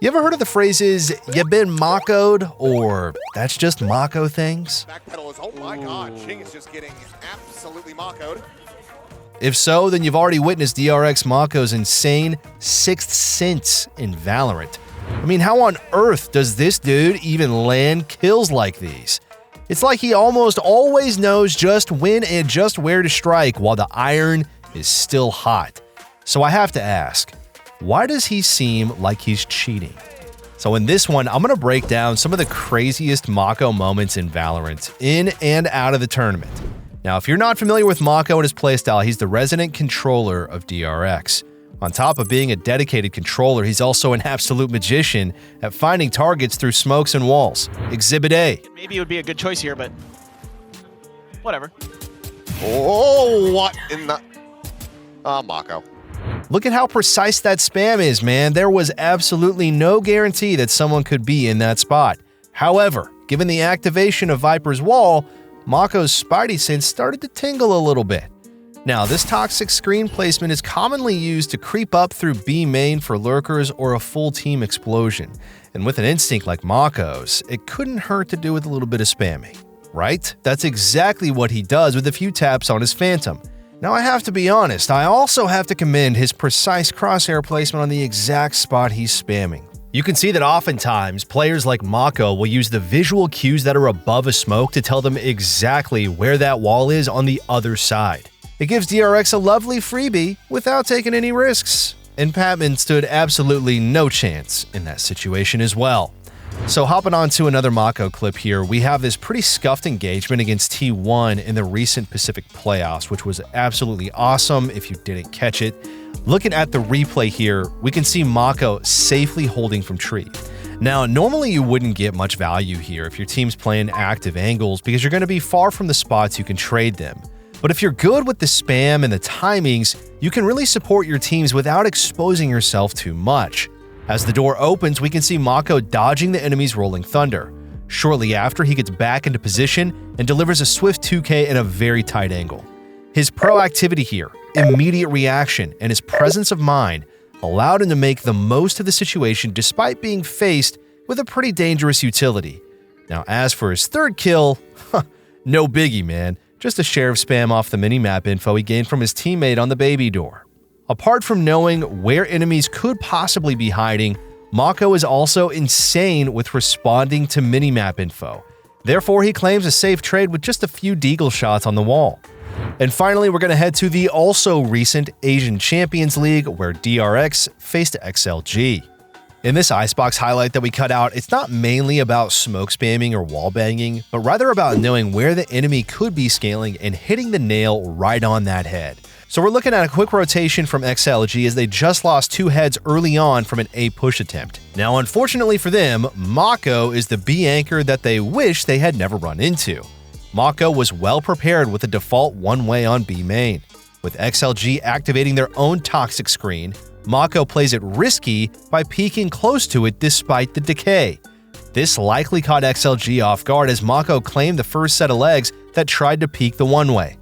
You ever heard of the phrases, "you been Mako'd," or "that's just Mako things"? Backpedal is, oh my god, Ching is just getting absolutely Mako'd. If so, then you've already witnessed DRX Mako's insane 6th sense in Valorant. I mean, how on earth does this dude even land kills like these? It's like he almost always knows just when and just where to strike while the iron is still hot. So I have to ask, why does he seem like he's cheating? So in this one, I'm going to break down some of the craziest Mako moments in Valorant, in and out of the tournament. Now, if you're not familiar with Mako and his playstyle, he's the resident controller of DRX. On top of being a dedicated controller, he's also an absolute magician at finding targets through smokes and walls. Exhibit A. Maybe it would be a good choice here, but whatever. Oh, what in the... Mako. Look at how precise that spam is, man. There was absolutely no guarantee that someone could be in that spot. However, given the activation of Viper's wall, Mako's spidey sense started to tingle a little bit. Now, this toxic screen placement is commonly used to creep up through B main for lurkers or a full team explosion. And with an instinct like Mako's, it couldn't hurt to do with a little bit of spamming, right? That's exactly what he does with a few taps on his Phantom. Now, I have to be honest, I also have to commend his precise crosshair placement on the exact spot he's spamming. You can see that oftentimes, players like Mako will use the visual cues that are above a smoke to tell them exactly where that wall is on the other side. It gives DRX a lovely freebie without taking any risks, and Patman stood absolutely no chance in that situation as well. So hopping on to another Mako clip here, we have this pretty scuffed engagement against T1 in the recent Pacific playoffs, which was absolutely awesome if you didn't catch it. Looking at the replay here, we can see Mako safely holding from tree. Now, normally you wouldn't get much value here if your team's playing active angles because you're going to be far from the spots you can trade them. But if you're good with the spam and the timings, you can really support your teams without exposing yourself too much. As the door opens, we can see Mako dodging the enemy's rolling thunder. Shortly after, he gets back into position and delivers a swift 2K in a very tight angle. His proactivity here, immediate reaction, and his presence of mind allowed him to make the most of the situation despite being faced with a pretty dangerous utility. Now, as for his third kill, no biggie, man. Just a share of spam off the minimap info he gained from his teammate on the baby door. Apart from knowing where enemies could possibly be hiding, Mako is also insane with responding to minimap info. Therefore, he claims a safe trade with just a few deagle shots on the wall. And finally, we're going to head to the also recent Asian Champions League, where DRX faced XLG. In this Icebox highlight that we cut out, it's not mainly about smoke spamming or wall banging, but rather about knowing where the enemy could be scaling and hitting the nail right on that head. So we're looking at a quick rotation from XLG as they just lost 2 heads early on from an A push attempt. Now, unfortunately for them, Mako is the B anchor that they wish they had never run into. Mako was well prepared with a default one-way on B main. With XLG activating their own toxic screen, Mako plays it risky by peeking close to it despite the decay. This likely caught XLG off guard as Mako claimed the first set of legs that tried to peek the one-way.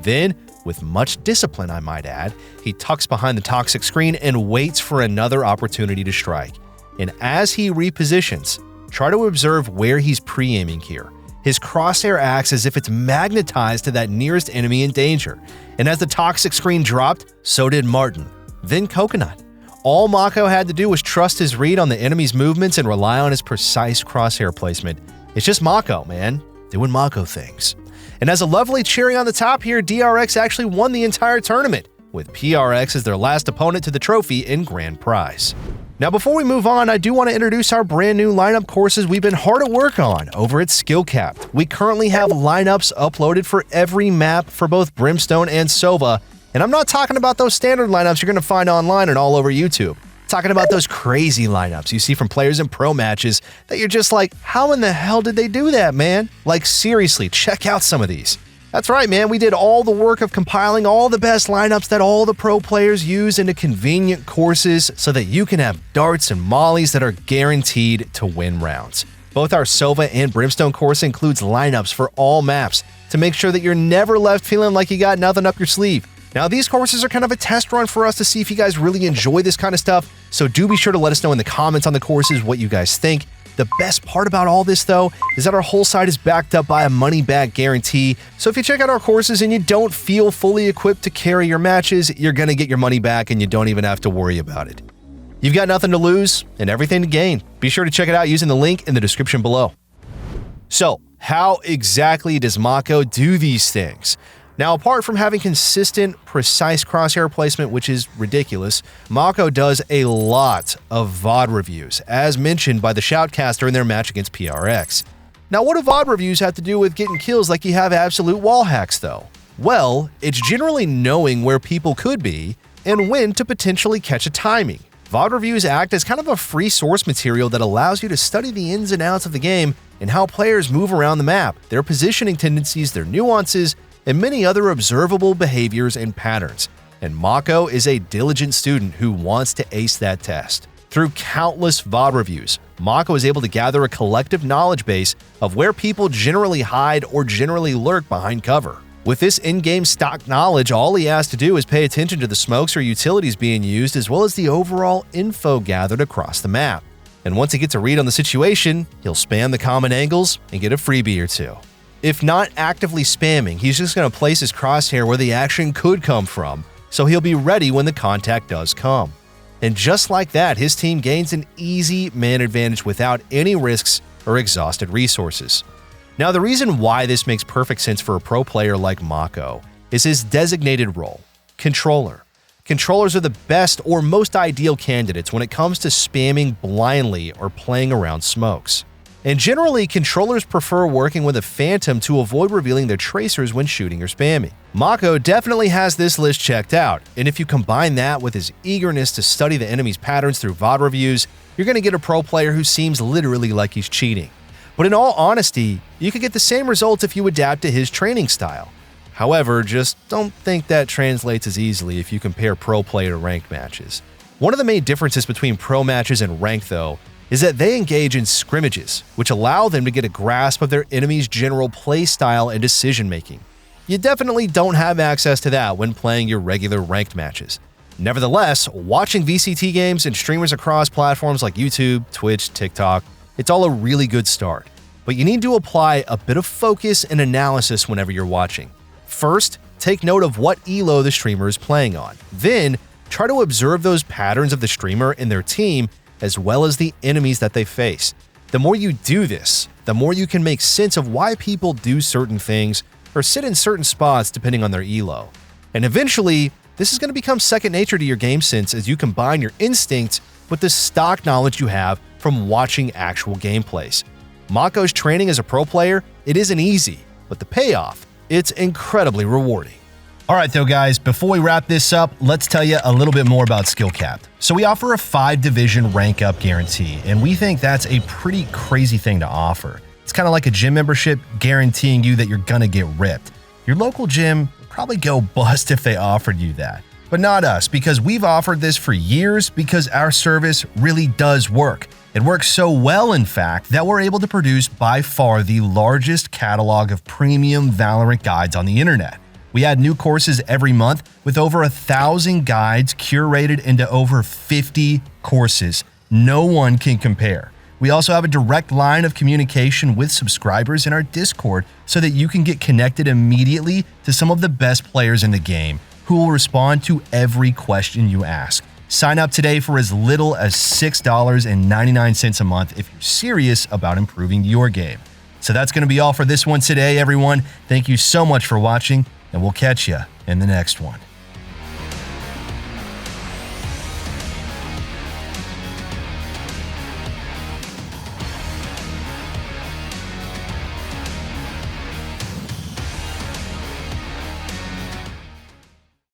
Then, with much discipline I might add, he tucks behind the toxic screen and waits for another opportunity to strike. And as he repositions, try to observe where he's pre-aiming here. His crosshair acts as if it's magnetized to that nearest enemy in danger. And as the toxic screen dropped, so did Martin. Then Coconut. All Mako had to do was trust his read on the enemy's movements and rely on his precise crosshair placement. It's just Mako, man, doing Mako things. And as a lovely cherry on the top here, DRX actually won the entire tournament, with PRX as their last opponent to the trophy in Grand Prize. Now, before we move on, I do want to introduce our brand new lineup courses we've been hard at work on over at SkillCapped. We currently have lineups uploaded for every map for both Brimstone and Sova. And I'm not talking about those standard lineups you're going to find online and all over YouTube. I'm talking about those crazy lineups you see from players in pro matches that you're just like, how in the hell did they do that, man? Like, seriously, check out some of these. That's right, man. We did all the work of compiling all the best lineups that all the pro players use into convenient courses so that you can have darts and mollies that are guaranteed to win rounds. Both our Sova and Brimstone course includes lineups for all maps to make sure that you're never left feeling like you got nothing up your sleeve. Now, these courses are kind of a test run for us to see if you guys really enjoy this kind of stuff, so do be sure to let us know in the comments on the courses what you guys think. The best part about all this, though, is that our whole site is backed up by a money-back guarantee, so if you check out our courses and you don't feel fully equipped to carry your matches, you're going to get your money back and you don't even have to worry about it. You've got nothing to lose and everything to gain. Be sure to check it out using the link in the description below. So, how exactly does Mako do these things? Now, apart from having consistent, precise crosshair placement, which is ridiculous, Mako does a lot of VOD reviews, as mentioned by the Shoutcaster in their match against PRX. Now, what do VOD reviews have to do with getting kills like you have absolute wall hacks, though? Well, it's generally knowing where people could be and when to potentially catch a timing. VOD reviews act as kind of a free source material that allows you to study the ins and outs of the game and how players move around the map, their positioning tendencies, their nuances, and many other observable behaviors and patterns. And Mako is a diligent student who wants to ace that test. Through countless VOD reviews, Mako is able to gather a collective knowledge base of where people generally hide or generally lurk behind cover. With this in-game stock knowledge, all he has to do is pay attention to the smokes or utilities being used as well as the overall info gathered across the map. And once he gets a read on the situation, he'll spam the common angles and get a freebie or two. If not actively spamming, he's just going to place his crosshair where the action could come from, so he'll be ready when the contact does come. And just like that, his team gains an easy man advantage without any risks or exhausted resources. Now, the reason why this makes perfect sense for a pro player like Mako is his designated role, controller. Controllers are the best or most ideal candidates when it comes to spamming blindly or playing around smokes. And generally, controllers prefer working with a phantom to avoid revealing their tracers when shooting or spamming. Mako definitely has this list checked out, and if you combine that with his eagerness to study the enemy's patterns through VOD reviews, you're going to get a pro player who seems literally like he's cheating. But in all honesty, you could get the same results if you adapt to his training style. However, just don't think that translates as easily if you compare pro player to ranked matches. One of the main differences between pro matches and ranked, though, is that they engage in scrimmages, which allow them to get a grasp of their enemy's general play style and decision-making. You definitely don't have access to that when playing your regular ranked matches. Nevertheless, watching VCT games and streamers across platforms like YouTube, Twitch, TikTok, it's all a really good start. But you need to apply a bit of focus and analysis whenever you're watching. First, take note of what elo the streamer is playing on. Then, try to observe those patterns of the streamer and their team as well as the enemies that they face. The more you do this, the more you can make sense of why people do certain things or sit in certain spots depending on their elo. And eventually, this is going to become second nature to your game sense as you combine your instincts with the stock knowledge you have from watching actual gameplays. Mako's training as a pro player, it isn't easy, but the payoff, it's incredibly rewarding. Alright though guys, before we wrap this up, let's tell you a little bit more about SkillCapped. So we offer a 5-division rank up guarantee, and we think that's a pretty crazy thing to offer. It's kind of like a gym membership guaranteeing you that you're gonna get ripped. Your local gym would probably go bust if they offered you that. But not us, because we've offered this for years because our service really does work. It works so well, in fact, that we're able to produce by far the largest catalog of premium Valorant guides on the internet. We add new courses every month with over 1,000 guides curated into over 50 courses. No one can compare. We also have a direct line of communication with subscribers in our Discord so that you can get connected immediately to some of the best players in the game who will respond to every question you ask. Sign up today for as little as $6.99 a month if you're serious about improving your game. So that's going to be all for this one today, everyone. Thank you so much for watching, and we'll catch you in the next one.